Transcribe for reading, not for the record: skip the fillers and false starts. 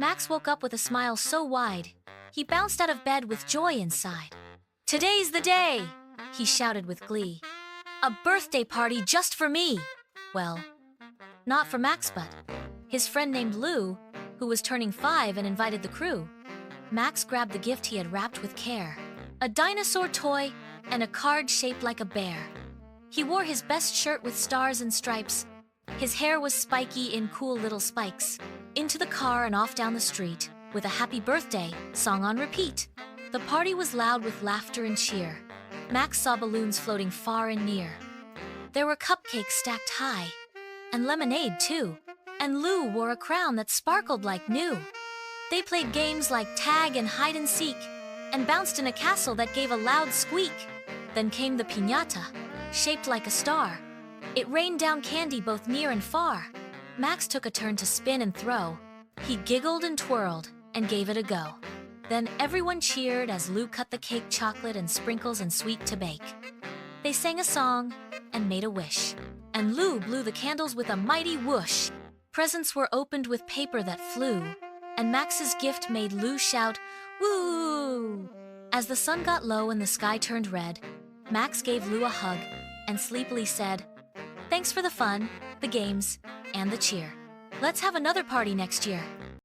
Max woke up with a smile so wide, he bounced out of bed with joy inside. "Today's the day!" he shouted with glee. "A birthday party just for me!" Well, not for Max, but his friend named Lou, who was turning 5 and invited the crew. Max grabbed the gift he had wrapped with care, a dinosaur toy and a card shaped like a bear. He wore his best shirt with stars and stripes. His hair was spiky in cool little spikes. Into the car and off down the street, with a happy birthday song on repeat. The party was loud with laughter and cheer. Max saw balloons floating far and near. There were cupcakes stacked high, and lemonade too. And Lou wore a crown that sparkled like new. They played games like tag and hide and seek, and bounced in a castle that gave a loud squeak. Then came the piñata, shaped like a star. It rained down candy both near and far. Max took a turn to spin and throw. He giggled and twirled and gave it a go. Then everyone cheered as Lou cut the cake, chocolate and sprinkles and sweet to bake. They sang a song and made a wish, and Lou blew the candles with a mighty whoosh. Presents were opened with paper that flew, and Max's gift made Lou shout, "Woo!" As the sun got low and the sky turned red, Max gave Lou a hug and sleepily said, "Thanks for the fun, the games, and the cheer. Let's have another party next year."